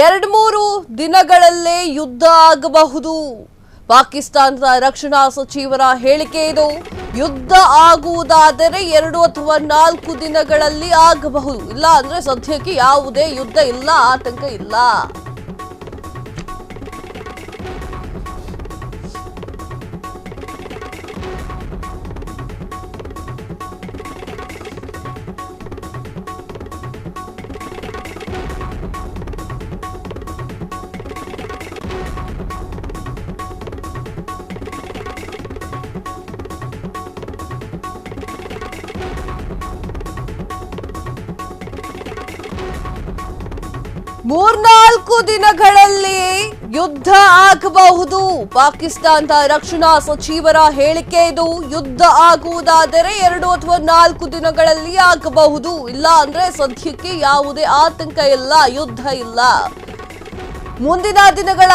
2-3 ದಿನಗಳಲ್ಲೇ ಯುದ್ಧ ಆಗಬಹುದು. ಪಾಕಿಸ್ತಾನದ ರಕ್ಷಣಾ ಸಚಿವರ ಹೇಳಿಕೆ ಇದು. ಯುದ್ಧ ಆಗುವುದಾದರೆ 2 ಅಥವಾ 4 ದಿನಗಳಲ್ಲಿ ಆಗಬಹುದು. ಇಲ್ಲ ಅಂದ್ರೆ ಸದ್ಯಕ್ಕೆ ಯಾವುದೇ ಯುದ್ಧ ಇಲ್ಲ, ಆತಂಕ ಇಲ್ಲ. ಮೂರ್ನಾಲ್ಕು ದಿನಗಳಲ್ಲಿ ಯುದ್ಧ ಆಗಬಹುದು. ಪಾಕಿಸ್ತಾನದ ರಕ್ಷಣಾ ಸಚಿವರ ಹೇಳಿಕೆ ಇದು. ಯುದ್ಧ ಆಗುವುದಾದರೆ 2 ಅಥವಾ 4 ದಿನಗಳಲ್ಲಿ ಆಗಬಹುದು. ಇಲ್ಲ ಅಂದ್ರೆ ಸದ್ಯಕ್ಕೆ ಯಾವುದೇ ಆತಂಕ ಇಲ್ಲ, ಯುದ್ಧ ಇಲ್ಲ. ಮುಂದಿನ ದಿನಗಳ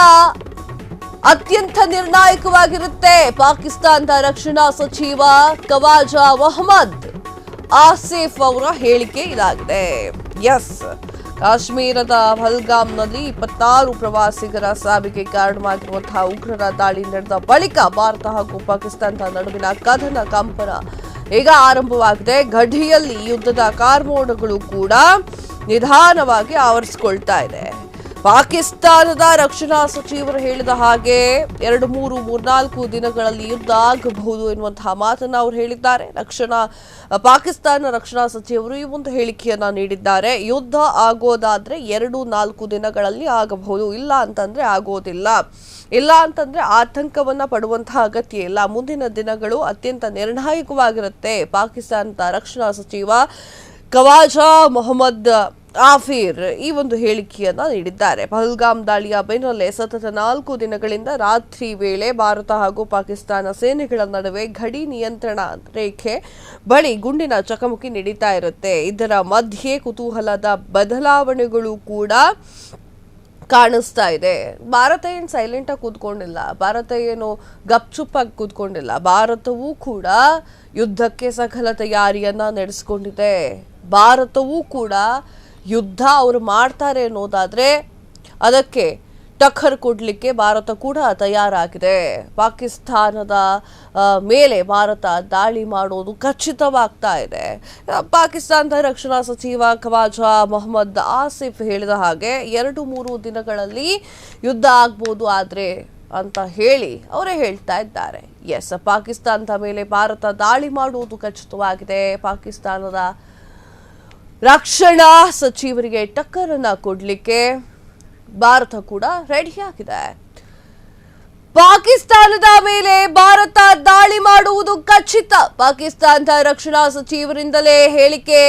ಅತ್ಯಂತ ನಿರ್ಣಾಯಕವಾಗಿರುತ್ತೆ. ಪಾಕಿಸ್ತಾನದ ರಕ್ಷಣಾ ಸಚಿವ ಖವಾಜಾ ಮೊಹಮ್ಮದ್ ಆಸಿಫ್ ಅವರ ಹೇಳಿಕೆ ಇದಾಗಿದೆ. ಎಸ್, ಕಾಶ್ಮೀರದ ಪಹಲ್ಗಾಮ್ನಲ್ಲಿ 26 ಪ್ರವಾಸಿಗರ ಸಾವಿಗೆ ಕಾರಣವಾಗಿರುವಂತಹ ಉಗ್ರರ ದಾಳಿ ನಡೆದ ಬಳಿಕ ಭಾರತ ಹಾಗೂ ಪಾಕಿಸ್ತಾನದ ನಡುವಿನ ಕದನ ಕಂಪನ ಈಗ ಆರಂಭವಾಗಿದೆ. ಗಡಿಯಲ್ಲಿ ಯುದ್ಧದ ಕಾರ್ಮೋಡಗಳು ಕೂಡ ನಿಧಾನವಾಗಿ ಆವರಿಸಿಕೊಳ್ತಾ ಇದೆ. ಪಾಕಿಸ್ತಾನದ ರಕ್ಷಣಾ ಸಚಿವರು ಹೇಳಿದ ಹಾಗೆ 2-3-4 ದಿನಗಳಲ್ಲಿ ಯುದ್ಧ ಆಗಬಹುದು ಎನ್ನುವಂತಹ ಮಾತನ್ನ ಅವರು ಹೇಳಿದ್ದಾರೆ. ಪಾಕಿಸ್ತಾನ ರಕ್ಷಣಾ ಸಚಿವರು ಈ ಒಂದು ಹೇಳಿಕೆಯನ್ನ ನೀಡಿದ್ದಾರೆ. ಯುದ್ಧ ಆಗೋದಾದ್ರೆ 2-4 ದಿನಗಳಲ್ಲಿ ಆಗಬಹುದು, ಇಲ್ಲ ಅಂತಂದ್ರೆ ಆಗೋದಿಲ್ಲ. ಇಲ್ಲ ಅಂತಂದ್ರೆ ಆತಂಕವನ್ನ ಪಡುವಂತಹ ಅಗತ್ಯ ಇಲ್ಲ. ಮುಂದಿನ ದಿನಗಳು ಅತ್ಯಂತ ನಿರ್ಣಾಯಕವಾಗಿರುತ್ತೆ. ಪಾಕಿಸ್ತಾನದ ರಕ್ಷಣಾ ಸಚಿವ ಖವಾಜಾ ಮೊಹಮ್ಮದ್ ಆಫೀರ್ ಈ ಒಂದು ಹೇಳಿಕೆಯನ್ನ ನೀಡಿದ್ದಾರೆ. ಪಹಲ್ಗಾಮ್ ದಾಳಿಯ ಬೆನ್ನಲ್ಲೇ ಸತತ 4 ದಿನಗಳಿಂದ ರಾತ್ರಿ ವೇಳೆ ಭಾರತ ಹಾಗೂ ಪಾಕಿಸ್ತಾನ ಸೇನೆಗಳ ನಡುವೆ ಗಡಿ ನಿಯಂತ್ರಣ ರೇಖೆ ಬಳಿ ಗುಂಡಿನ ಚಕಮಕಿ ನಡೀತಾ ಇರುತ್ತೆ. ಇದರ ಮಧ್ಯೆ ಕುತೂಹಲದ ಬದಲಾವಣೆಗಳು ಕೂಡ ಕಾಣಿಸ್ತಾ ಇದೆ. ಭಾರತ ಏನು ಸೈಲೆಂಟ್ ಆಗಿ ಕೂತ್ಕೊಂಡಿಲ್ಲ, ಭಾರತ ಏನು ಗಪ್ಚುಪ್ಪಾಗಿ ಕೂತ್ಕೊಂಡಿಲ್ಲ. ಭಾರತವೂ ಕೂಡ ಯುದ್ಧಕ್ಕೆ ಸಕಲ ತಯಾರಿಯನ್ನ ನಡೆಸಿಕೊಂಡಿದೆ. ಭಾರತವೂ ಕೂಡ ಯುದ್ಧ ಅವರು ಮಾಡ್ತಾರೆ ಅನ್ನೋದಾದ್ರೆ ಅದಕ್ಕೆ ಟಕ್ಕರ್ ಕೊಡ್ಲಿಕ್ಕೆ ಭಾರತ ಕೂಡ ತಯಾರಾಗಿದೆ. ಪಾಕಿಸ್ತಾನದ ಮೇಲೆ ಭಾರತ ದಾಳಿ ಮಾಡೋದು ಖಚಿತವಾಗ್ತಾ ಇದೆ. ಪಾಕಿಸ್ತಾನದ ರಕ್ಷಣಾ ಸಚಿವ ಖವಾಜಾ ಮೊಹಮ್ಮದ್ ಆಸಿಫ್ ಹೇಳಿದ ಹಾಗೆ 2-3 ದಿನಗಳಲ್ಲಿ ಯುದ್ಧ ಆಗ್ಬೋದು ಆದ್ರೆ ಅಂತ ಹೇಳಿ ಅವರೇ ಹೇಳ್ತಾ ಇದ್ದಾರೆ. ಎಸ್, ಪಾಕಿಸ್ತಾನದ ಮೇಲೆ ಭಾರತ ದಾಳಿ ಮಾಡುವುದು ಖಚಿತವಾಗಿದೆ. ಪಾಕಿಸ್ತಾನದ ರಕ್ಷಣಾ ಸಚಿವರಿಗೆ ಟಕ್ಕರ್ ಅನ್ನ ಕೊಡ್ಲಿಕ್ಕೆ ಭಾರತ ಕೂಡ ರೆಡಿಯಾಗಿದೆ. ಪಾಕಿಸ್ತಾನದ ಮೇಲೆ ಭಾರತ ದಾಳಿ ಮಾಡುವುದು ಖಚಿತ. ಪಾಕಿಸ್ತಾನದ ರಕ್ಷಣಾ ಸಚಿವರಿಂದಲೇ ಹೇಳಿಕೆ.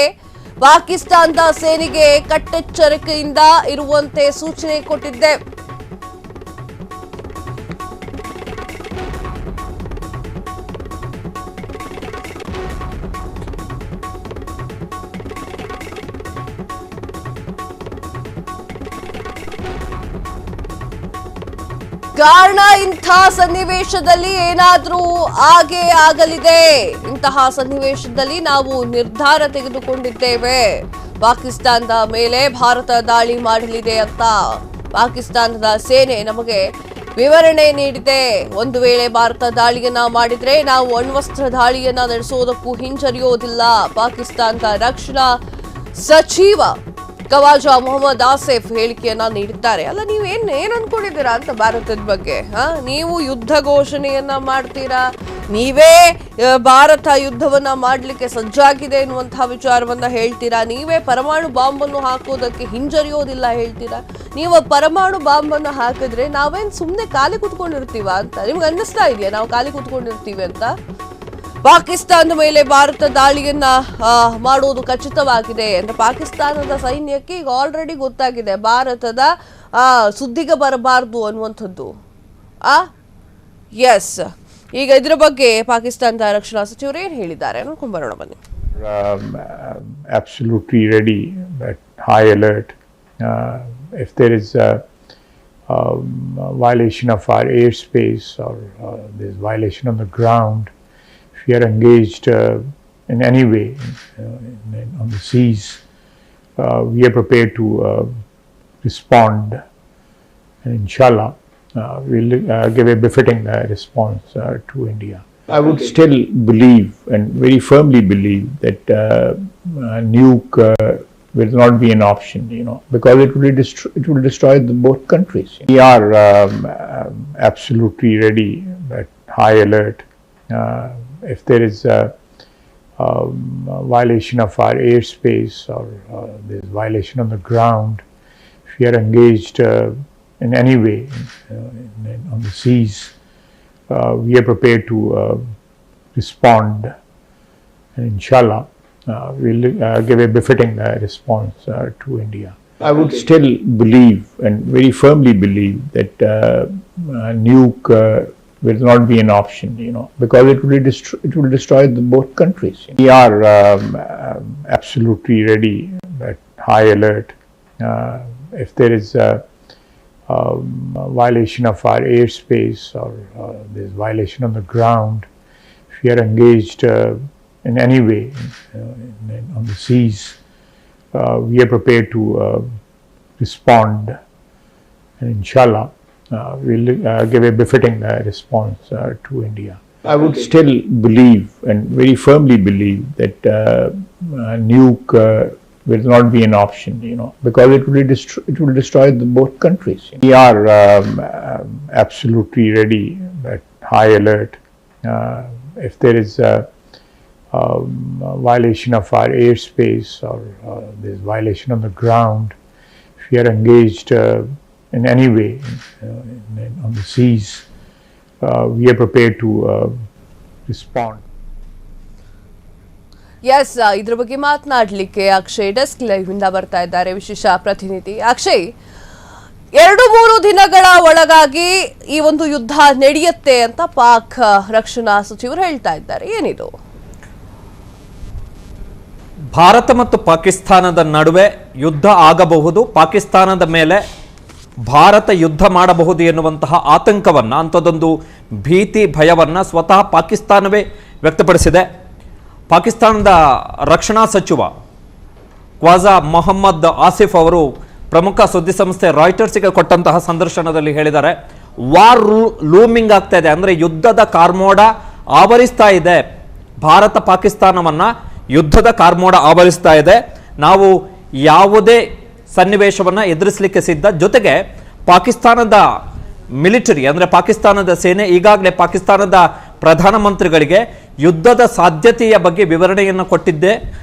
ಪಾಕಿಸ್ತಾನದ ಸೇನೆಗೆ ಕಟ್ಟೆಚ್ಚರಿಕೆಯಿಂದ ಇರುವಂತೆ ಸೂಚನೆ ಕೊಟ್ಟಿದ್ದೆ. ಕಾರಣ ಇಂಥ ಸನ್ನಿವೇಶದಲ್ಲಿ ಏನಾದ್ರೂ ಆಗೇ ಆಗಲಿದೆ. ಇಂತಹ ಸನ್ನಿವೇಶದಲ್ಲಿ ನಾವು ನಿರ್ಧಾರ ತೆಗೆದುಕೊಂಡಿದ್ದೇವೆ. ಪಾಕಿಸ್ತಾನದ ಮೇಲೆ ಭಾರತ ದಾಳಿ ಮಾಡಲಿದೆ ಅಂತ ಪಾಕಿಸ್ತಾನದ ಸೇನೆ ನಮಗೆ ವಿವರಣೆ ನೀಡಿದೆ. ಒಂದು ವೇಳೆ ಭಾರತ ದಾಳಿಯನ್ನ ಮಾಡಿದ್ರೆ ನಾವು ಅಣ್ವಸ್ತ್ರ ದಾಳಿಯನ್ನ ನಡೆಸೋದಕ್ಕೂ ಹಿಂಜರಿಯೋದಿಲ್ಲ. ಪಾಕಿಸ್ತಾನದ ರಕ್ಷಣಾ ಸಚಿವ ಖವಾಜಾ ಮೊಹಮ್ಮದ್ ಆಸಿಫ್ ಹೇಳಿಕೆಯನ್ನ ನೀಡಿದ್ದಾರೆ. ಅಲ್ಲ, ನೀವು ಏನ್ ಅನ್ಕೊಂಡಿದ್ದೀರಾ ಅಂತ ಭಾರತದ ಬಗ್ಗೆ? ನೀವು ಯುದ್ಧ ಘೋಷಣೆಯನ್ನ ಮಾಡ್ತೀರಾ, ನೀವೇ ಭಾರತ ಯುದ್ಧವನ್ನ ಮಾಡ್ಲಿಕ್ಕೆ ಸಜ್ಜಾಗಿದೆ ಎನ್ನುವಂತಹ ವಿಚಾರವನ್ನ ಹೇಳ್ತೀರಾ, ನೀವೇ ಪರಮಾಣು ಬಾಂಬ್ ಅನ್ನು ಹಾಕೋದಕ್ಕೆ ಹಿಂಜರಿಯೋದಿಲ್ಲ ಹೇಳ್ತೀರಾ. ನೀವು ಪರಮಾಣು ಬಾಂಬ್ ಅನ್ನು ಹಾಕಿದ್ರೆ ನಾವೇನ್ ಸುಮ್ನೆ ಖಾಲಿ ಕುತ್ಕೊಂಡಿರ್ತೀವ ಅಂತ ನಿಮ್ಗೆ ಅನ್ನಿಸ್ತಾ ಇದೆಯಾ? ನಾವು ಖಾಲಿ ಕುತ್ಕೊಂಡಿರ್ತೀವಿ ಅಂತ? ಪಾಕಿಸ್ತಾನದ ಮೇಲೆ ಭಾರತ ದಾಳಿಯನ್ನ ಮಾಡೋದು ಖಚಿತವಾಗಿದೆ ಅಂದ್ರೆ ಪಾಕಿಸ್ತಾನದ ಸೈನ್ಯಕ್ಕೆ ಈಗ ಆಲ್ರೆಡಿ ಗೊತ್ತಾಗಿದೆ ಭಾರತದ ಸುದ್ದಿಗೆ ಬರಬಾರದು ಅನ್ನುವಂಥದ್ದು. ಎಸ್, ಈಗ ಇದರ ಬಗ್ಗೆ ಪಾಕಿಸ್ತಾನದ ರಕ್ಷಣಾ ಸಚಿವರು ಏನು ಹೇಳಿದ್ದಾರೆ ನೋಡ್ಕೊಂಡು ಬರೋಣ ಬನ್ನಿ. Absolutely ready, at high alert. If there is a violation of our airspace or there is violation on the ground, if we are engaged in any way on the seas, we are prepared to respond, and inshallah we'll give a befitting response to India. I would still believe and very firmly believe that nuke will not be an option, because it will destroy both countries. We are absolutely ready, at high alert. If there is a violation of our airspace or there is violation on the ground, if we are engaged in any way on the seas, we are prepared to respond, and inshallah we'll give a befitting response to India. I would still believe and very firmly believe that nuke will not be an option, because it will destroy both countries. We are absolutely ready, at high alert. If there is a violation of our airspace or there is violation on the ground, if we are engaged in any way on the seas, we are prepared to respond, and inshallah we'll give a befitting response to India. I would still believe and very firmly believe that nuke will not be an option, because it will destroy both countries. We are absolutely ready, at high alert. If there is a violation of our airspace or there is violation on the ground, if we are engaged in any way on the seas, we are prepared to respond. Yes, ಇದ್ರ ಬಗ್ಗೆ ಮಾತನಾಡಲಿಕ್ಕೆ Akshay desk live ಇಂದ ಬರ್ತಾ ಇದ್ದಾರೆ, ವಿಶೇಷ ಪ್ರತಿನಿಧಿ ಅಕ್ಷಯ್. 2-3 ದಿನಗಳ ಒಳಗಾಗಿ ಈ ಒಂದು ಯುದ್ಧ ನಡೆಯುತ್ತೆ ಅಂತ ಪಾಕ್ ರಕ್ಷಣಾ ಸಚಿವರು ಹೇಳ್ತಾ ಇದ್ದಾರೆ. ಏನಿದು? ಭಾರತ ಮತ್ತು ಪಾಕಿಸ್ತಾನದ ನಡುವೆ ಯುದ್ಧ ಆಗಬಹುದು, ಪಾಕಿಸ್ತಾನದ ಮೇಲೆ ಭಾರತ ಯುದ್ಧ ಮಾಡಬಹುದು ಎನ್ನುವಂತಹ ಆತಂಕವನ್ನ, ಅಂಥದ್ದೊಂದು ಭೀತಿ ಭಯವನ್ನ ಸ್ವತಃ ಪಾಕಿಸ್ತಾನವೇ ವ್ಯಕ್ತಪಡಿಸಿದೆ. ಪಾಕಿಸ್ತಾನದ ರಕ್ಷಣಾ ಸಚಿವ ಖ್ವಾಜಾ ಮೊಹಮ್ಮದ್ ಆಸಿಫ್ ಅವರು ಪ್ರಮುಖ ಸುದ್ದಿ ಸಂಸ್ಥೆ ರಾಯ್ಟರ್ಸ್ಗೆ ಕೊಟ್ಟಂತಹ ಸಂದರ್ಶನದಲ್ಲಿ ಹೇಳಿದ್ದಾರೆ, ವಾರ್ ಲೂಮಿಂಗ್ ಆಗ್ತಾ ಇದೆ, ಅಂದರೆ ಯುದ್ಧದ ಕಾರ್ಮೋಡ ಆವರಿಸ್ತಾ ಇದೆ, ಭಾರತ ಪಾಕಿಸ್ತಾನವನ್ನ ಯುದ್ಧದ ಕಾರ್ಮೋಡ ಆವರಿಸ್ತಾ ಇದೆ, ನಾವು ಯಾವುದೇ ಸನ್ನಿವೇಶವನ್ನ ಎದುರಿಸಲಿಕ್ಕೆ ಸಿದ್ಧ. ಜೊತೆಗೆ ಪಾಕಿಸ್ತಾನದ ಮಿಲಿಟರಿ ಅಂದರೆ ಪಾಕಿಸ್ತಾನದ ಸೇನೆ ಈಗಾಗಲೇ ಪಾಕಿಸ್ತಾನದ ಪ್ರಧಾನಮಂತ್ರಿಗಳಿಗೆ ಯುದ್ಧದ ಸಾಧ್ಯತೆಯ ಬಗ್ಗೆ ವಿವರಣೆಯನ್ನು ಕೊಟ್ಟಿದ್ದೆ.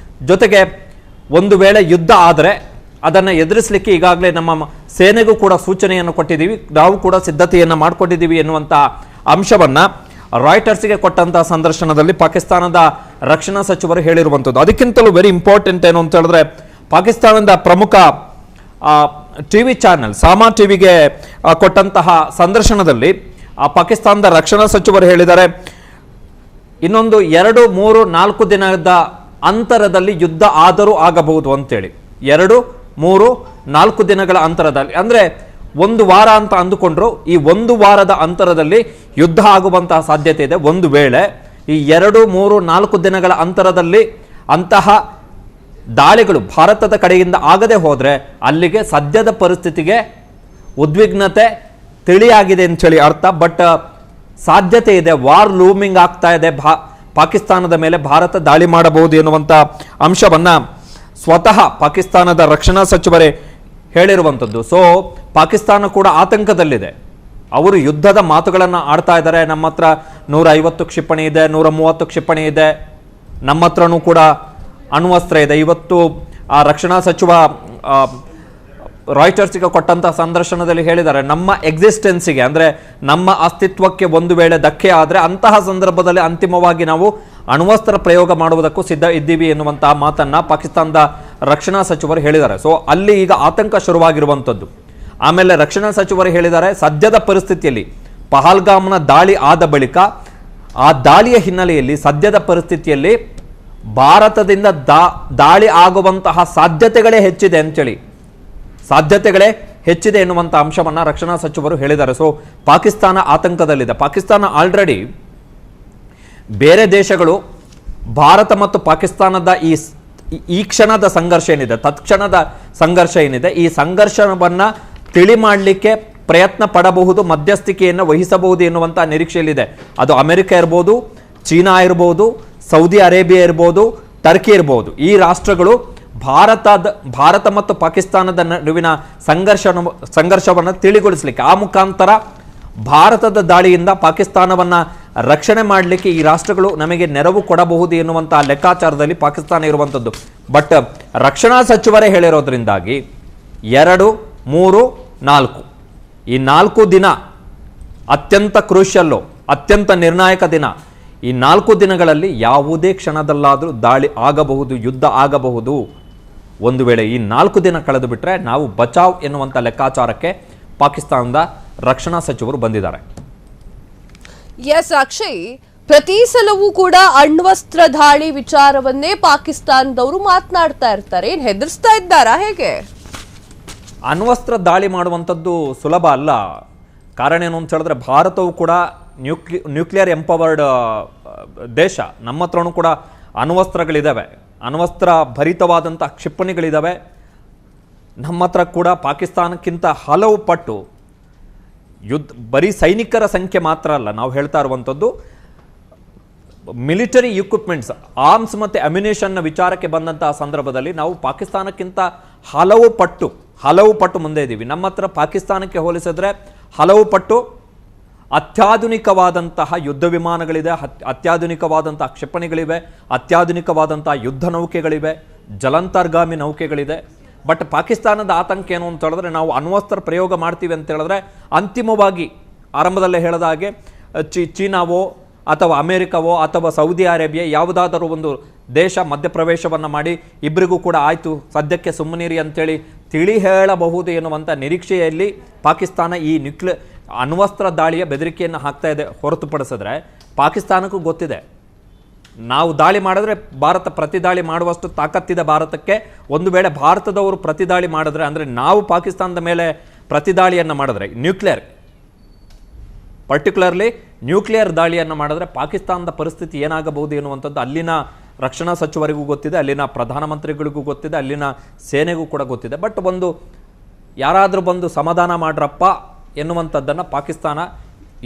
ಜೊತೆಗೆ ಒಂದು ವೇಳೆ ಯುದ್ಧ ಆದರೆ ಅದನ್ನು ಎದುರಿಸಲಿಕ್ಕೆ ಈಗಾಗಲೇ ನಮ್ಮ ಸೇನೆಗೂ ಕೂಡ ಸೂಚನೆಯನ್ನು ಕೊಟ್ಟಿದ್ದೀವಿ, ನಾವು ಕೂಡ ಸಿದ್ಧತೆಯನ್ನು ಮಾಡಿಕೊಂಡಿದ್ದೀವಿ ಎನ್ನುವಂಥ ಅಂಶವನ್ನು ರಾಯ್ಟರ್ಸ್ಗೆ ಕೊಟ್ಟಂತಹ ಸಂದರ್ಶನದಲ್ಲಿ ಪಾಕಿಸ್ತಾನದ ರಕ್ಷಣಾ ಸಚಿವರು ಹೇಳಿರುವಂಥದ್ದು. ಅದಕ್ಕಿಂತಲೂ ವೆರಿ ಇಂಪಾರ್ಟೆಂಟ್ ಏನು ಅಂತ ಹೇಳಿದ್ರೆ, ಪಾಕಿಸ್ತಾನದ ಪ್ರಮುಖ ಟಿವಿ ಚಾನೆಲ್ ಸಾಮಾ ಟಿವಿಗೆ ಕೊಟ್ಟಂತಹ ಸಂದರ್ಶನದಲ್ಲಿ ಪಾಕಿಸ್ತಾನದ ರಕ್ಷಣಾ ಸಚಿವರು ಹೇಳಿದ್ದಾರೆ, ಇನ್ನೊಂದು 2, 3, 4 ದಿನದ ಅಂತರದಲ್ಲಿ ಯುದ್ಧ ಆದರೂ ಆಗಬಹುದು ಅಂತೇಳಿ. 2, 3, 4 ದಿನಗಳ ಅಂತರದಲ್ಲಿ, ಅಂದರೆ 1 ವಾರ ಅಂತ ಅಂದುಕೊಂಡ್ರು, ಈ 1 ವಾರದ ಅಂತರದಲ್ಲಿ ಯುದ್ಧ ಆಗುವಂತಹ ಸಾಧ್ಯತೆ ಇದೆ. ಒಂದು ವೇಳೆ ಈ 2, 3, 4 ದಿನಗಳ ಅಂತರದಲ್ಲಿ ಅಂತಹ ದಾಳಿಗಳು ಭಾರತದ ಕಡೆಯಿಂದ ಆಗದೆ ಹೋದರೆ ಅಲ್ಲಿಗೆ ಸದ್ಯದ ಪರಿಸ್ಥಿತಿಗೆ ಉದ್ವಿಗ್ನತೆ ತಿಳಿಯಾಗಿದೆ ಅಂತೇಳಿ ಅರ್ಥ. ಬಟ್ ಸಾಧ್ಯತೆ ಇದೆ, ವಾರ್ ಲೂಮಿಂಗ್ ಆಗ್ತಾ ಇದೆ, ಪಾಕಿಸ್ತಾನದ ಮೇಲೆ ಭಾರತ ದಾಳಿ ಮಾಡಬಹುದು ಎನ್ನುವಂಥ ಅಂಶವನ್ನು ಸ್ವತಃ ಪಾಕಿಸ್ತಾನದ ರಕ್ಷಣಾ ಸಚಿವರೇ ಹೇಳಿರುವಂಥದ್ದು. ಸೊ ಪಾಕಿಸ್ತಾನ ಕೂಡ ಆತಂಕದಲ್ಲಿದೆ, ಅವರು ಯುದ್ಧದ ಮಾತುಗಳನ್ನು ಆಡ್ತಾ ಇದ್ದಾರೆ. ನಮ್ಮ ಹತ್ರ 150 ಕ್ಷಿಪಣಿ ಇದೆ, 130 ಕ್ಷಿಪಣಿ ಇದೆ, ನಮ್ಮ ಹತ್ರನೂ ಕೂಡ ಅಣ್ವಸ್ತ್ರ ಇದೆ. ಇವತ್ತು ಆ ರಕ್ಷಣಾ ಸಚಿವ ರಾಯ್ಟರ್ಸ್ಗೆ ಕೊಟ್ಟಂತಹ ಸಂದರ್ಶನದಲ್ಲಿ ಹೇಳಿದ್ದಾರೆ, ನಮ್ಮ ಎಕ್ಸಿಸ್ಟೆನ್ಸಿಗೆ ಅಂದರೆ ನಮ್ಮ ಅಸ್ತಿತ್ವಕ್ಕೆ ಒಂದು ವೇಳೆ ಧಕ್ಕೆ ಆದರೆ ಅಂತಹ ಸಂದರ್ಭದಲ್ಲಿ ಅಂತಿಮವಾಗಿ ನಾವು ಅಣ್ವಸ್ತ್ರ ಪ್ರಯೋಗ ಮಾಡುವುದಕ್ಕೂ ಸಿದ್ಧ ಇದ್ದೀವಿ ಎನ್ನುವಂತಹ ಮಾತನ್ನ ಪಾಕಿಸ್ತಾನದ ರಕ್ಷಣಾ ಸಚಿವರು ಹೇಳಿದ್ದಾರೆ. ಸೊ ಅಲ್ಲಿ ಈಗ ಆತಂಕ ಶುರುವಾಗಿರುವಂಥದ್ದು. ಆಮೇಲೆ ರಕ್ಷಣಾ ಸಚಿವರು ಹೇಳಿದ್ದಾರೆ, ಸದ್ಯದ ಪರಿಸ್ಥಿತಿಯಲ್ಲಿ ಪಹಲ್ಗಾಮ್ನ ದಾಳಿ ಆದ ಬಳಿಕ ಆ ದಾಳಿಯ ಹಿನ್ನೆಲೆಯಲ್ಲಿ ಸದ್ಯದ ಪರಿಸ್ಥಿತಿಯಲ್ಲಿ ಭಾರತದಿಂದ ದಾಳಿ ಆಗುವಂತಹ ಸಾಧ್ಯತೆಗಳೇ ಹೆಚ್ಚಿದೆ ಅಂತೇಳಿ, ಸಾಧ್ಯತೆಗಳೇ ಹೆಚ್ಚಿದೆ ಎನ್ನುವಂಥ ಅಂಶವನ್ನು ರಕ್ಷಣಾ ಸಚಿವರು ಹೇಳಿದ್ದಾರೆ. ಸೊ ಪಾಕಿಸ್ತಾನ ಆತಂಕದಲ್ಲಿದೆ. ಪಾಕಿಸ್ತಾನ ಆಲ್ರೆಡಿ ಬೇರೆ ದೇಶಗಳು ಭಾರತ ಮತ್ತು ಪಾಕಿಸ್ತಾನದ ಈ ಈ ಕ್ಷಣದ ಸಂಘರ್ಷ ಏನಿದೆ, ತತ್ಕ್ಷಣದ ಸಂಘರ್ಷ ಏನಿದೆ, ಈ ಸಂಘರ್ಷವನ್ನ ತಿಳಿ ಮಾಡಲಿಕ್ಕೆ ಪ್ರಯತ್ನ ಪಡಬಹುದು, ಮಧ್ಯಸ್ಥಿಕೆಯನ್ನು ವಹಿಸಬಹುದು ಎನ್ನುವಂಥ ನಿರೀಕ್ಷೆಯಲ್ಲಿದೆ. ಅದು ಅಮೆರಿಕ ಇರ್ಬೋದು, ಚೀನಾ ಇರ್ಬೋದು, ಸೌದಿ ಅರೇಬಿಯಾ ಇರ್ಬೋದು, ಟರ್ಕಿ ಇರ್ಬೋದು. ಈ ರಾಷ್ಟ್ರಗಳು ಭಾರತ ಮತ್ತು ಪಾಕಿಸ್ತಾನದ ನಡುವಿನ ಸಂಘರ್ಷವನ್ನು ತಿಳಿಗೊಳಿಸಲಿಕ್ಕೆ, ಆ ಮುಖಾಂತರ ಭಾರತದ ದಾಳಿಯಿಂದ ಪಾಕಿಸ್ತಾನವನ್ನು ರಕ್ಷಣೆ ಮಾಡಲಿಕ್ಕೆ ಈ ರಾಷ್ಟ್ರಗಳು ನಮಗೆ ನೆರವು ಕೊಡಬಹುದು ಎನ್ನುವಂಥ ಲೆಕ್ಕಾಚಾರದಲ್ಲಿ ಪಾಕಿಸ್ತಾನ ಇರುವಂಥದ್ದು. ಬಟ್ ರಕ್ಷಣಾ ಸಚಿವರೇ ಹೇಳಿರೋದ್ರಿಂದಾಗಿ 2, 3, 4 ಈ 4 ದಿನ ಅತ್ಯಂತ ಕ್ರೂಷಿಯಲ್ಲು, ಅತ್ಯಂತ ನಿರ್ಣಾಯಕ ದಿನ. ಈ 4 ದಿನಗಳಲ್ಲಿ ಯಾವುದೇ ಕ್ಷಣದಲ್ಲಾದರೂ ದಾಳಿ ಆಗಬಹುದು, ಯುದ್ಧ ಆಗಬಹುದು. ಒಂದು ವೇಳೆ ಈ 4 ದಿನ ಕಳೆದು ಬಿಟ್ಟರೆ ನಾವು ಬಚಾವ್ ಎನ್ನುವಂಥ ಲೆಕ್ಕಾಚಾರಕ್ಕೆ ಪಾಕಿಸ್ತಾನದ ರಕ್ಷಣಾ ಸಚಿವರು ಬಂದಿದ್ದಾರೆ. ಎಸ್ ಅಕ್ಷಯ್, ಪ್ರತಿ ಸಲವೂ ಕೂಡ ಅಣ್ವಸ್ತ್ರ ದಾಳಿ ವಿಚಾರವನ್ನೇ ಪಾಕಿಸ್ತಾನದವರು ಮಾತನಾಡ್ತಾ ಇರ್ತಾರೆ. ಏನ್ ಹೆದರ್ಸ್ತಾ ಇದ್ದಾರಾ ಹೇಗೆ? ಅಣ್ವಸ್ತ್ರ ದಾಳಿ ಮಾಡುವಂಥದ್ದು ಸುಲಭ ಅಲ್ಲ. ಕಾರಣ ಏನು ಅಂತ ಹೇಳಿದ್ರೆ, ಭಾರತವು ಕೂಡ ನ್ಯೂಕ್ಲಿಯರ್ ಎಂಪವರ್ಡ್ ದೇಶ. ನಮ್ಮ ಹತ್ರನೂ ಕೂಡ ಅಣ್ವಸ್ತ್ರಗಳಿದ್ದಾವೆ, ಅಣ್ವಸ್ತ್ರ ಭರಿತವಾದಂಥ ಕ್ಷಿಪಣಿಗಳಿದ್ದಾವೆ. ನಮ್ಮ ಹತ್ರ ಕೂಡ ಪಾಕಿಸ್ತಾನಕ್ಕಿಂತ ಹಲವು ಪಟ್ಟು ಬರೀ ಸೈನಿಕರ ಸಂಖ್ಯೆ ಮಾತ್ರ ಅಲ್ಲ, ನಾವು ಹೇಳ್ತಾ ಇರುವಂಥದ್ದು ಮಿಲಿಟರಿ ಇಕ್ವಿಪ್ಮೆಂಟ್ಸ್, ಆರ್ಮ್ಸ್ ಮತ್ತು ಅಮ್ಯುನೇಷನ್ನ ವಿಚಾರಕ್ಕೆ ಬಂದಂತಹ ಸಂದರ್ಭದಲ್ಲಿ ನಾವು ಪಾಕಿಸ್ತಾನಕ್ಕಿಂತ ಹಲವು ಪಟ್ಟು ಮುಂದೆ ಇದ್ದೀವಿ. ನಮ್ಮ ಹತ್ರ ಪಾಕಿಸ್ತಾನಕ್ಕೆ ಹೋಲಿಸಿದ್ರೆ ಹಲವು ಪಟ್ಟು ಅತ್ಯಾಧುನಿಕವಾದಂತಹ ಯುದ್ಧ ವಿಮಾನಗಳಿದೆ, ಅತ್ಯಾಧುನಿಕವಾದಂತಹ ಕ್ಷಿಪಣಿಗಳಿವೆ, ಅತ್ಯಾಧುನಿಕವಾದಂತಹ ಯುದ್ಧ ನೌಕೆಗಳಿವೆ, ಜಲಾಂತರ್ಗಾಮಿ ನೌಕೆಗಳಿದೆ. ಬಟ್ ಪಾಕಿಸ್ತಾನದ ಆತಂಕ ಏನು ಅಂತ ಹೇಳಿದ್ರೆ, ನಾವು ಅಣ್ವಸ್ತ್ರ ಪ್ರಯೋಗ ಮಾಡ್ತೀವಿ ಅಂತ ಹೇಳಿದ್ರೆ ಅಂತಿಮವಾಗಿ ಆರಂಭದಲ್ಲೇ ಹೇಳಿದ ಹಾಗೆ ಚೀನಾವೋ ಅಥವಾ ಅಮೆರಿಕವೋ ಅಥವಾ ಸೌದಿ ಅರೇಬಿಯಾ ಯಾವುದಾದರೂ ಒಂದು ದೇಶ ಮಧ್ಯಪ್ರವೇಶವನ್ನು ಮಾಡಿ ಇಬ್ಬರಿಗೂ ಕೂಡ ಆಯಿತು ಸದ್ಯಕ್ಕೆ ಸುಮ್ಮನಿರಿ ಅಂತೇಳಿ ತಿಳಿ ಹೇಳಬಹುದು ಎನ್ನುವಂಥ ನಿರೀಕ್ಷೆಯಲ್ಲಿ ಪಾಕಿಸ್ತಾನ ಈ ಅಣ್ವಸ್ತ್ರ ದಾಳಿಯ ಬೆದರಿಕೆಯನ್ನು ಹಾಕ್ತಾ ಇದೆ. ಹೊರತುಪಡಿಸಿದ್ರೆ ಪಾಕಿಸ್ತಾನಕ್ಕೂ ಗೊತ್ತಿದೆ, ನಾವು ದಾಳಿ ಮಾಡಿದ್ರೆ ಭಾರತ ಪ್ರತಿ ದಾಳಿ ಮಾಡುವಷ್ಟು ತಾಕತ್ತಿದೆ ಭಾರತಕ್ಕೆ. ಒಂದು ವೇಳೆ ಭಾರತದವರು ಪ್ರತಿ ದಾಳಿ ಮಾಡಿದ್ರೆ, ಅಂದರೆ ನಾವು ಪಾಕಿಸ್ತಾನದ ಮೇಲೆ ಪ್ರತಿ ದಾಳಿಯನ್ನು ಮಾಡಿದ್ರೆ, ಪರ್ಟಿಕ್ಯುಲರ್ಲಿ ನ್ಯೂಕ್ಲಿಯರ್ ದಾಳಿಯನ್ನು ಮಾಡಿದ್ರೆ ಪಾಕಿಸ್ತಾನದ ಪರಿಸ್ಥಿತಿ ಏನಾಗಬಹುದು ಎನ್ನುವಂಥದ್ದು ಅಲ್ಲಿನ ರಕ್ಷಣಾ ಸಚಿವರಿಗೂ ಗೊತ್ತಿದೆ, ಅಲ್ಲಿನ ಪ್ರಧಾನಮಂತ್ರಿಗಳಿಗೂ ಗೊತ್ತಿದೆ, ಅಲ್ಲಿನ ಸೇನೆಗೂ ಕೂಡ ಗೊತ್ತಿದೆ. ಬಟ್ ಯಾರಾದರೂ ಬಂದು ಸಮಾಧಾನ ಮಾಡ್ರಪ್ಪ ಎನ್ನುವಂಥದ್ದನ್ನು ಪಾಕಿಸ್ತಾನ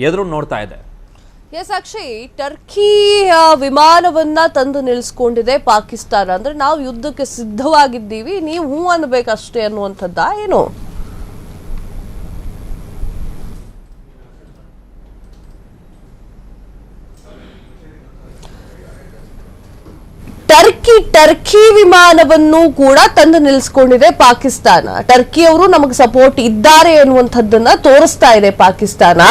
ಎದುರು ನೋಡ್ತಾ ಇದೆ. ಎಸ್ ಅಕ್ಷಯ್, ಟರ್ಕಿ ವಿಮಾನವನ್ನ ತಂದು ನಿಲ್ಲಿಸ್ಕೊಂಡಿದೆ ಪಾಕಿಸ್ತಾನ. ಅಂದ್ರೆ ನಾವು ಯುದ್ಧಕ್ಕೆ ಸಿದ್ಧವಾಗಿದ್ದೀವಿ, ನೀವು ಹೂ ಅನ್ಬೇಕಷ್ಟೇ ಅನ್ನುವಂಥದ್ದ ಏನು? ಟರ್ಕಿ ವಿಮಾನವನ್ನು ಕೂಡ ತಂದು ನಿಲ್ಲಿಸ್ಕೊಂಡಿದೆ ಪಾಕಿಸ್ತಾನ. ಟರ್ಕಿಯವರು ನಮಗೆ ಸಪೋರ್ಟ್ ಇದ್ದಾರೆ ಅನ್ನುವಂಥದ್ದನ್ನ ತೋರಿಸ್ತಾ ಇದೆ ಪಾಕಿಸ್ತಾನ.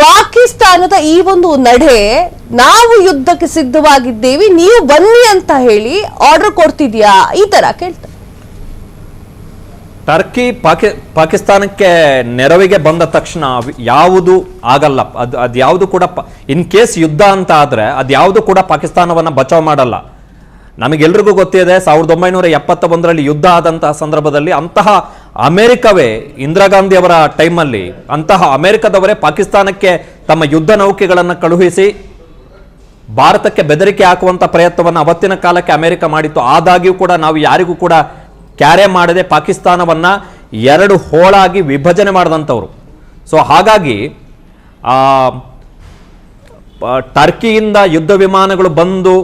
ಪಾಕಿಸ್ತಾನದ ಈ ಒಂದು ನಡೆ, ನಾವು ಯುದ್ಧಕ್ಕೆ ಸಿದ್ಧವಾಗಿದ್ದೇವೆ ನೀವು ಬನ್ನಿ ಅಂತ ಹೇಳಿ ಆರ್ಡರ್ ಕೊಡ್ತಿದ್ಯಾ, ಈ ತರ ಕೇಳ್ತಾರೆ. ಟರ್ಕಿ ಪಾಕಿಸ್ತಾನಕ್ಕೆ ನೆರವಿಗೆ ಬಂದ ತಕ್ಷಣ ಯಾವುದು ಆಗಲ್ಲ, ಅದ್ಯಾವುದು ಕೂಡ ಇನ್ ಕೇಸ್ ಯುದ್ಧ ಅಂತ ಆದ್ರೆ ಅದ್ಯಾವುದು ಕೂಡ ಪಾಕಿಸ್ತಾನವನ್ನ ಬಚಾವ್ ಮಾಡಲ್ಲ. ನಮಗೆಲ್ರಿಗೂ ಗೊತ್ತಿದೆ, 1971ರಲ್ಲಿ ಯುದ್ಧ ಆದಂತಹ ಸಂದರ್ಭದಲ್ಲಿ ಅಂತಹ ಅಮೆರಿಕವೇ, ಇಂದಿರಾ ಗಾಂಧಿ ಅವರ ಟೈಮಲ್ಲಿ ಅಂತಹ ಅಮೆರಿಕದವರೇ ಪಾಕಿಸ್ತಾನಕ್ಕೆ ತಮ್ಮ ಯುದ್ಧ ನೌಕೆಗಳನ್ನು ಕಳುಹಿಸಿ ಭಾರತಕ್ಕೆ ಬೆದರಿಕೆ ಹಾಕುವಂತ ಪ್ರಯತ್ನವನ್ನು ಅವತ್ತಿನ ಕಾಲಕ್ಕೆ ಅಮೆರಿಕ ಮಾಡಿತ್ತು. ಆದಾಗ್ಯೂ ಕೂಡ ನಾವು ಯಾರಿಗೂ ಕೂಡ ಕ್ಯಾರೆ ಮಾಡದೆ ಪಾಕಿಸ್ತಾನವನ್ನ 2 ಹೋಳಾಗಿ ವಿಭಜನೆ ಮಾಡಿದಂಥವ್ರು. ಸೊ ಹಾಗಾಗಿ ಟರ್ಕಿಯಿಂದ ಯುದ್ಧ ವಿಮಾನಗಳು ಬಂದು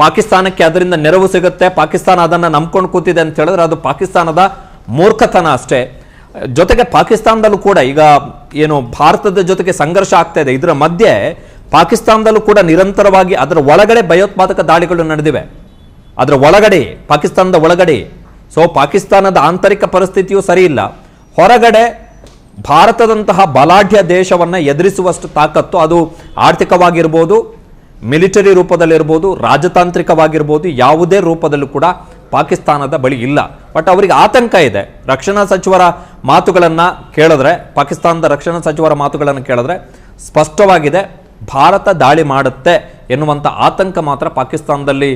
ಪಾಕಿಸ್ತಾನಕ್ಕೆ ಅದರಿಂದ ನೆರವು ಸಿಗುತ್ತೆ, ಪಾಕಿಸ್ತಾನ ಅದನ್ನು ನಂಬ್ಕೊಂಡು ಕೂತಿದೆ ಅಂತ ಹೇಳಿದ್ರೆ ಅದು ಪಾಕಿಸ್ತಾನದ ಮೂರ್ಖತನ ಅಷ್ಟೇ. ಜೊತೆಗೆ ಪಾಕಿಸ್ತಾನದಲ್ಲೂ ಕೂಡ ಈಗ ಏನು ಭಾರತದ ಜೊತೆಗೆ ಸಂಘರ್ಷ ಆಗ್ತಾ ಇದೆ, ಇದರ ಮಧ್ಯೆ ಪಾಕಿಸ್ತಾನದಲ್ಲೂ ಕೂಡ ನಿರಂತರವಾಗಿ ಅದರ ಒಳಗಡೆ ಭಯೋತ್ಪಾದಕ ದಾಳಿಗಳು ನಡೆದಿವೆ, ಅದರ ಒಳಗಡೆ, ಪಾಕಿಸ್ತಾನದ ಒಳಗಡೆ. ಸೊ ಪಾಕಿಸ್ತಾನದ ಆಂತರಿಕ ಪರಿಸ್ಥಿತಿಯೂ ಸರಿ ಇಲ್ಲ. ಹೊರಗಡೆ ಭಾರತದಂತಹ ಬಲಾಢ್ಯ ದೇಶವನ್ನು ಎದುರಿಸುವಷ್ಟು ತಾಕತ್ತು ಅದು ಆರ್ಥಿಕವಾಗಿರ್ಬೋದು, ಮಿಲಿಟರಿ ರೂಪದಲ್ಲಿರ್ಬೋದು, ರಾಜತಾಂತ್ರಿಕವಾಗಿರ್ಬೋದು, ಯಾವುದೇ ರೂಪದಲ್ಲೂ ಕೂಡ ಪಾಕಿಸ್ತಾನದ ಬಳಿ ಇಲ್ಲ. ಬಟ್ ಅವರಿಗೆ ಆತಂಕ ಇದೆ. ರಕ್ಷಣಾ ಸಚಿವರ ಮಾತುಗಳನ್ನು ಕೇಳಿದ್ರೆ, ಪಾಕಿಸ್ತಾನದ ರಕ್ಷಣಾ ಸಚಿವರ ಮಾತುಗಳನ್ನು ಕೇಳಿದ್ರೆ ಸ್ಪಷ್ಟವಾಗಿದೆ, ಭಾರತ ದಾಳಿ ಮಾಡುತ್ತೆ ಎನ್ನುವಂಥ ಆತಂಕ ಮಾತ್ರ ಪಾಕಿಸ್ತಾನದಲ್ಲಿ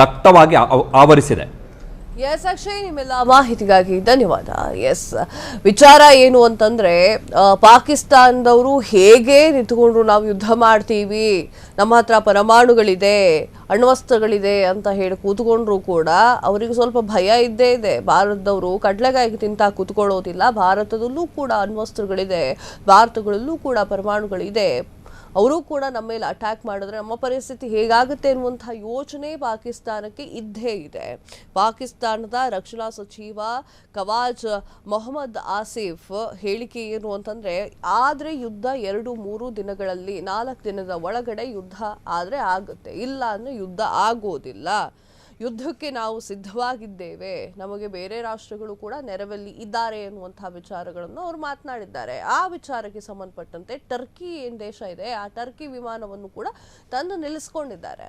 ದಟ್ಟವಾಗಿ ಆವರಿಸಿದೆ. ಎಸ್ ಅಕ್ಷಯ್, ನಿಮ್ಮೆಲ್ಲ ಮಾಹಿತಿಗಾಗಿ ಧನ್ಯವಾದ. ಎಸ್, ವಿಚಾರ ಏನು ಅಂತಂದ್ರೆ ಪಾಕಿಸ್ತಾನದವರು ಹೇಗೆ ನಿಂತುಕೊಂಡ್ರು ನಾವು ಯುದ್ಧ ಮಾಡ್ತೀವಿ, ನಮ್ಮ ಹತ್ರ ಪರಮಾಣುಗಳಿದೆ, ಅಣ್ವಸ್ತ್ರಗಳಿದೆ ಅಂತ ಹೇಳಿ ಕೂತ್ಕೊಂಡ್ರು ಕೂಡ ಅವರಿಗೆ ಸ್ವಲ್ಪ ಭಯ ಇದ್ದೇ ಇದೆ. ಭಾರತದವರು ಕಡ್ಲೆಕಾಯಿಗೆ ತಿಂತ ಕೂತ್ಕೊಳ್ಳೋದಿಲ್ಲ. ಭಾರತದಲ್ಲೂ ಕೂಡ ಅಣ್ವಸ್ತ್ರಗಳಿದೆ, ಭಾರತಗಳಲ್ಲೂ ಕೂಡ ಪರಮಾಣುಗಳಿದೆ. ಅವರು ಕೂಡ ನಮ್ಮ ಮೇಲೆ ಅಟ್ಯಾಕ್ ಮಾಡಿದ್ರೆ ನಮ್ಮ ಪರಿಸ್ಥಿತಿ ಹೇಗಾಗುತ್ತೆ ಅನ್ನುವಂತಹ ಯೋಚನೆ ಪಾಕಿಸ್ತಾನಕ್ಕೆ ಇದ್ದೇ ಇದೆ. ಪಾಕಿಸ್ತಾನದ ರಕ್ಷಣಾ ಸಚಿವ ಖವಾಜ್ ಮೊಹಮ್ಮದ್ ಆಸಿಫ್ ಹೇಳಿಕೆ ಏನು ಅಂತಂದ್ರೆ, ಆದ್ರೆ ಯುದ್ಧ 2-3 ದಿನಗಳಲ್ಲಿ, 4 ದಿನದ ಒಳಗಡೆ ಯುದ್ಧ ಆದ್ರೆ ಆಗುತ್ತೆ, ಇಲ್ಲ ಅಂದ್ರೆ ಯುದ್ಧ ಆಗೋದಿಲ್ಲ. ಯುದ್ಧಕ್ಕೆ ನಾವು ಸಿದ್ಧವಾಗಿದ್ದೇವೆ, ನಮಗೆ ಬೇರೆ ರಾಷ್ಟ್ರಗಳು ಕೂಡ ನೆರವಲ್ಲಿ ಇದ್ದಾರೆ ಎನ್ನುವಂತಹ ವಿಚಾರಗಳನ್ನು ಅವರು ಮಾತನಾಡಿದ್ದಾರೆ. ಆ ವಿಚಾರಕ್ಕೆ ಸಂಬಂಧಪಟ್ಟಂತೆ ಟರ್ಕಿ ಏನ್ ದೇಶ ಇದೆ, ಆ ಟರ್ಕಿ ವಿಮಾನವನ್ನು ಕೂಡ ತಂದು ನಿಲ್ಲಿಸಿಕೊಂಡಿದ್ದಾರೆ.